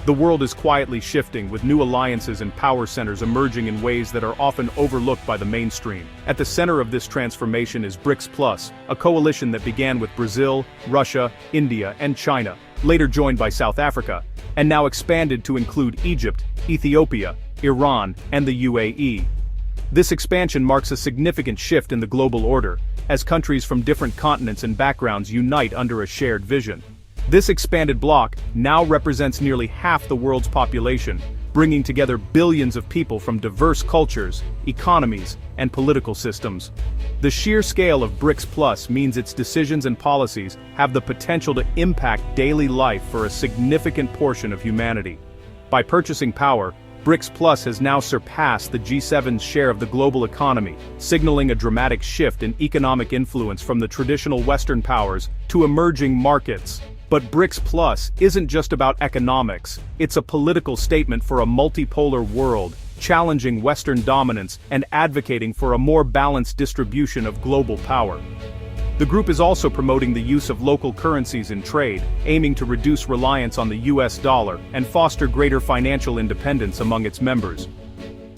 The world is quietly shifting, with new alliances and power centers emerging in ways that are often overlooked by the mainstream. At the center of this transformation is BRICS+, a coalition that began with Brazil, Russia, India, and China, later joined by South Africa, and now expanded to include Egypt, Ethiopia, Iran, and the UAE. This expansion marks a significant shift in the global order, as countries from different continents and backgrounds unite under a shared vision. This expanded bloc now represents nearly half the world's population, bringing together billions of people from diverse cultures, economies, and political systems. The sheer scale of BRICS+ means its decisions and policies have the potential to impact daily life for a significant portion of humanity. By purchasing power, BRICS+ has now surpassed the G7's share of the global economy, signaling a dramatic shift in economic influence from the traditional Western powers to emerging markets. But BRICS+ isn't just about economics, it's a political statement for a multipolar world, challenging Western dominance and advocating for a more balanced distribution of global power. The group is also promoting the use of local currencies in trade, aiming to reduce reliance on the US dollar and foster greater financial independence among its members.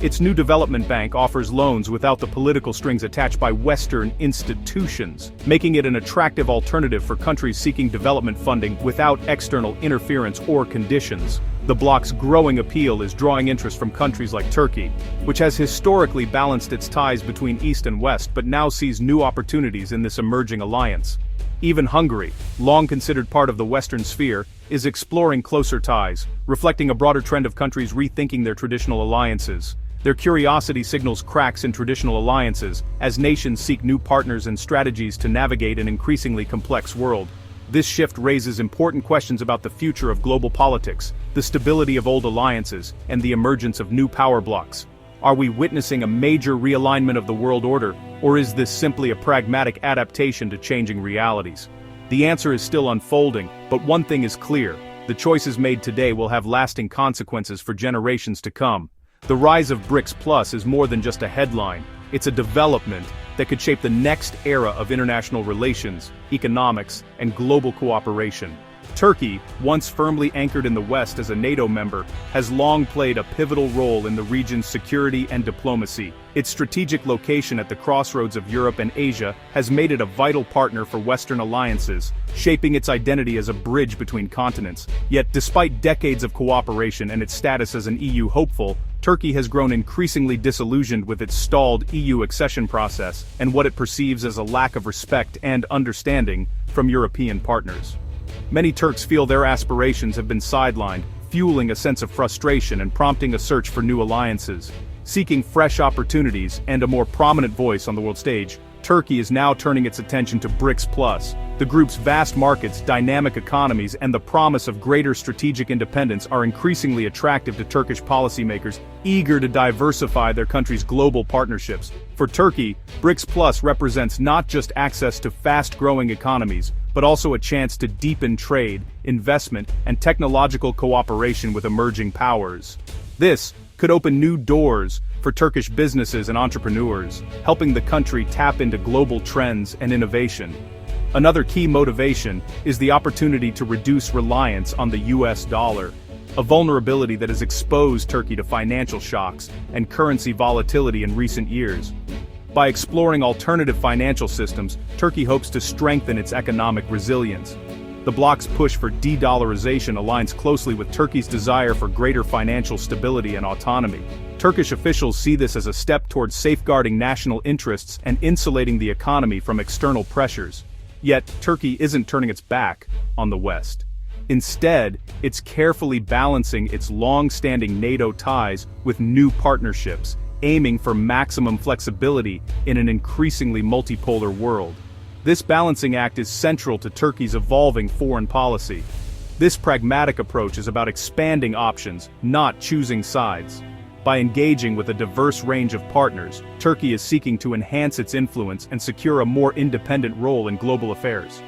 Its new development bank offers loans without the political strings attached by Western institutions, making it an attractive alternative for countries seeking development funding without external interference or conditions. The bloc's growing appeal is drawing interest from countries like Turkey, which has historically balanced its ties between East and West but now sees new opportunities in this emerging alliance. Even Hungary, long considered part of the Western sphere, is exploring closer ties, reflecting a broader trend of countries rethinking their traditional alliances. Their curiosity signals cracks in traditional alliances, as nations seek new partners and strategies to navigate an increasingly complex world. This shift raises important questions about the future of global politics, the stability of old alliances, and the emergence of new power blocs. Are we witnessing a major realignment of the world order, or is this simply a pragmatic adaptation to changing realities? The answer is still unfolding, but one thing is clear: the choices made today will have lasting consequences for generations to come. The rise of BRICS+ is more than just a headline, it's a development that could shape the next era of international relations, economics, and global cooperation. Turkey, once firmly anchored in the West as a NATO member, has long played a pivotal role in the region's security and diplomacy. Its strategic location at the crossroads of Europe and Asia has made it a vital partner for Western alliances, shaping its identity as a bridge between continents. Yet, despite decades of cooperation and its status as an EU hopeful, Turkey has grown increasingly disillusioned with its stalled EU accession process and what it perceives as a lack of respect and understanding from European partners. Many Turks feel their aspirations have been sidelined, fueling a sense of frustration and prompting a search for new alliances. Seeking fresh opportunities and a more prominent voice on the world stage, Turkey is now turning its attention to BRICS+. The group's vast markets, dynamic economies, and the promise of greater strategic independence are increasingly attractive to Turkish policymakers, eager to diversify their country's global partnerships. For Turkey, BRICS+ represents not just access to fast-growing economies, but also a chance to deepen trade, investment, and technological cooperation with emerging powers. This could open new doors for Turkish businesses and entrepreneurs, helping the country tap into global trends and innovation. Another key motivation is the opportunity to reduce reliance on the US dollar, a vulnerability that has exposed Turkey to financial shocks and currency volatility in recent years. By exploring alternative financial systems, Turkey hopes to strengthen its economic resilience. The bloc's push for de-dollarization aligns closely with Turkey's desire for greater financial stability and autonomy. Turkish officials see this as a step towards safeguarding national interests and insulating the economy from external pressures. Yet, Turkey isn't turning its back on the West. Instead, it's carefully balancing its long-standing NATO ties with new partnerships, aiming for maximum flexibility in an increasingly multipolar world. This balancing act is central to Turkey's evolving foreign policy. This pragmatic approach is about expanding options, not choosing sides. By engaging with a diverse range of partners, Turkey is seeking to enhance its influence and secure a more independent role in global affairs.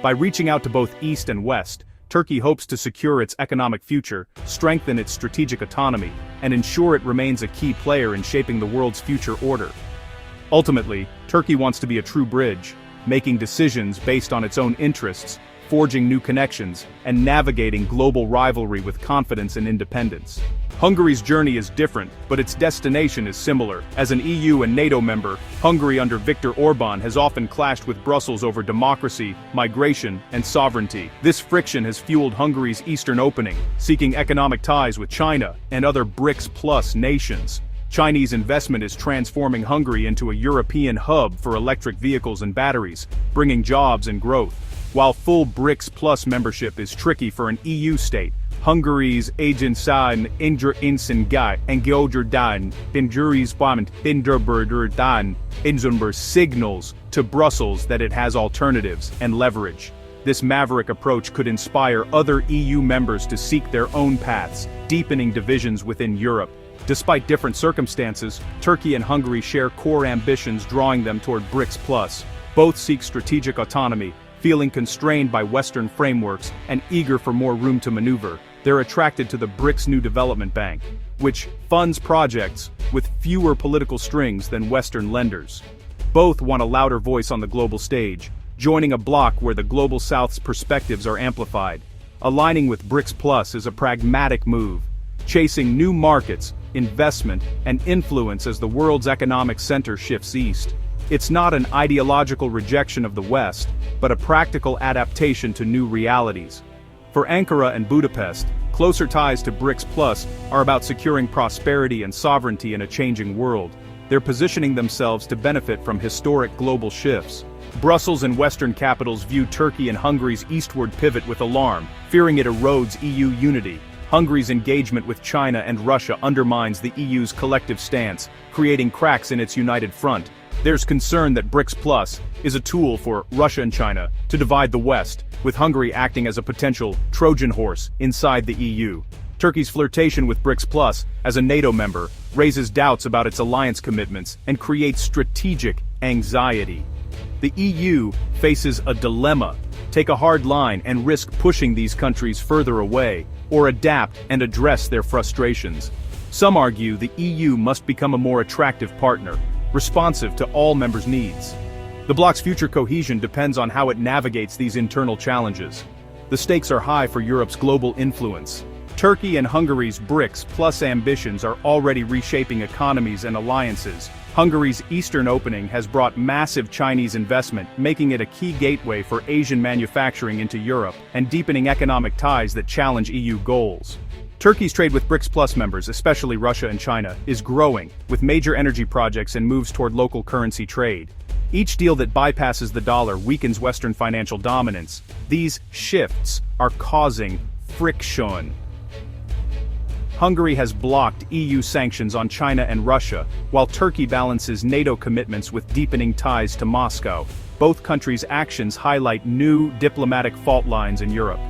By reaching out to both East and West, Turkey hopes to secure its economic future, strengthen its strategic autonomy, and ensure it remains a key player in shaping the world's future order. Ultimately, Turkey wants to be a true bridge, making decisions based on its own interests, forging new connections, and navigating global rivalry with confidence and independence. Hungary's journey is different, but its destination is similar. As an EU and NATO member, Hungary under Viktor Orbán has often clashed with Brussels over democracy, migration, and sovereignty. This friction has fueled Hungary's eastern opening, seeking economic ties with China and other BRICS Plus nations. Chinese investment is transforming Hungary into a European hub for electric vehicles and batteries, bringing jobs and growth. While full BRICS Plus membership is tricky for an EU state, Hungary's Agensan Insingai and Georgian Binjuris Bament Binderberdan Inzunber signals to Brussels that it has alternatives and leverage. This maverick approach could inspire other EU members to seek their own paths, deepening divisions within Europe. Despite different circumstances, Turkey and Hungary share core ambitions drawing them toward BRICS Plus. Both seek strategic autonomy, feeling constrained by Western frameworks and eager for more room to maneuver. They're attracted to the BRICS New Development Bank, which funds projects with fewer political strings than Western lenders. Both want a louder voice on the global stage, joining a bloc where the Global South's perspectives are amplified. Aligning with BRICS Plus is a pragmatic move, chasing new markets, investment, and influence as the world's economic center shifts east. It's not an ideological rejection of the West, but a practical adaptation to new realities. For Ankara and Budapest, closer ties to BRICS Plus are about securing prosperity and sovereignty in a changing world. They're positioning themselves to benefit from historic global shifts. Brussels and Western capitals view Turkey and Hungary's eastward pivot with alarm, fearing it erodes EU unity. Hungary's engagement with China and Russia undermines the EU's collective stance, creating cracks in its united front. There's concern that BRICS Plus is a tool for Russia and China to divide the West, with Hungary acting as a potential Trojan horse inside the EU. Turkey's flirtation with BRICS Plus as a NATO member raises doubts about its alliance commitments and creates strategic anxiety. The EU faces a dilemma: take a hard line and risk pushing these countries further away, or adapt and address their frustrations. Some argue the EU must become a more attractive partner, responsive to all members' needs. The bloc's future cohesion depends on how it navigates these internal challenges. The stakes are high for Europe's global influence. Turkey and Hungary's BRICS Plus ambitions are already reshaping economies and alliances. Hungary's eastern opening has brought massive Chinese investment, making it a key gateway for Asian manufacturing into Europe, and deepening economic ties that challenge EU goals. Turkey's trade with BRICS Plus members, especially Russia and China, is growing, with major energy projects and moves toward local currency trade. Each deal that bypasses the dollar weakens Western financial dominance. These shifts are causing friction. Hungary has blocked EU sanctions on China and Russia, while Turkey balances NATO commitments with deepening ties to Moscow. Both countries' actions highlight new diplomatic fault lines in Europe.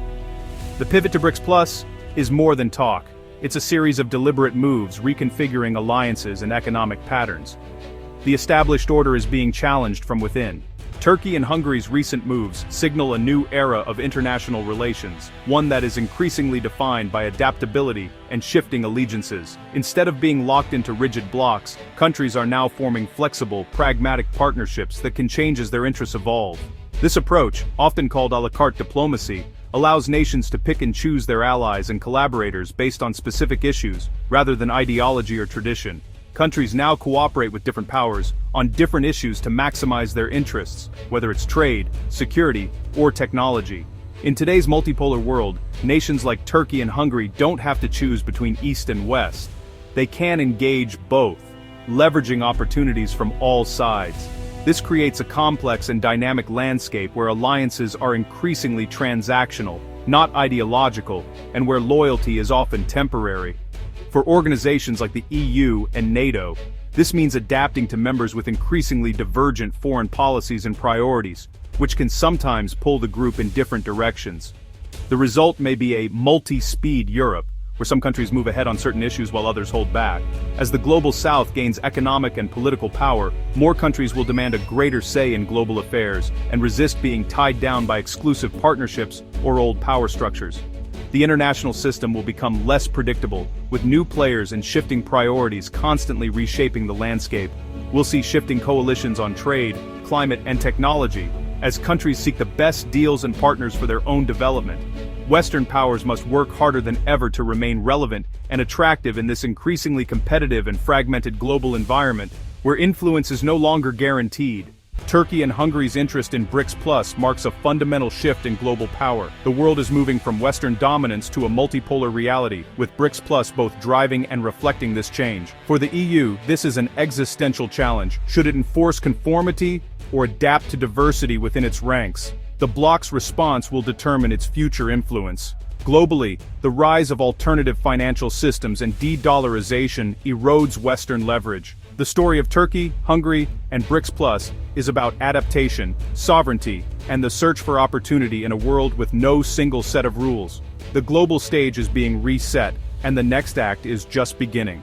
The pivot to BRICS Plus is more than talk. It's a series of deliberate moves reconfiguring alliances and economic patterns. The established order is being challenged from within. Turkey and Hungary's recent moves signal a new era of international relations, one that is increasingly defined by adaptability and shifting allegiances. Instead of being locked into rigid blocks, countries are now forming flexible, pragmatic partnerships that can change as their interests evolve. This approach, often called a la carte diplomacy, allows nations to pick and choose their allies and collaborators based on specific issues, rather than ideology or tradition. Countries now cooperate with different powers on different issues to maximize their interests, whether it's trade, security, or technology. In today's multipolar world, nations like Turkey and Hungary don't have to choose between East and West. They can engage both, leveraging opportunities from all sides. This creates a complex and dynamic landscape where alliances are increasingly transactional, not ideological, and where loyalty is often temporary. For organizations like the EU and NATO, this means adapting to members with increasingly divergent foreign policies and priorities, which can sometimes pull the group in different directions. The result may be a multi-speed Europe, where some countries move ahead on certain issues while others hold back. As the Global South gains economic and political power, more countries will demand a greater say in global affairs and resist being tied down by exclusive partnerships or old power structures. The international system will become less predictable, with new players and shifting priorities constantly reshaping the landscape. We'll see shifting coalitions on trade, climate, and technology, as countries seek the best deals and partners for their own development. Western powers must work harder than ever to remain relevant and attractive in this increasingly competitive and fragmented global environment, where influence is no longer guaranteed. Turkey and Hungary's interest in BRICS Plus marks a fundamental shift in global power. The world is moving from Western dominance to a multipolar reality, with BRICS Plus both driving and reflecting this change. For the EU, this is an existential challenge. Should it enforce conformity or adapt to diversity within its ranks? The bloc's response will determine its future influence. Globally, the rise of alternative financial systems and de-dollarization erodes Western leverage. The story of Turkey, Hungary, and BRICS Plus is about adaptation, sovereignty, and the search for opportunity in a world with no single set of rules. The global stage is being reset, and the next act is just beginning.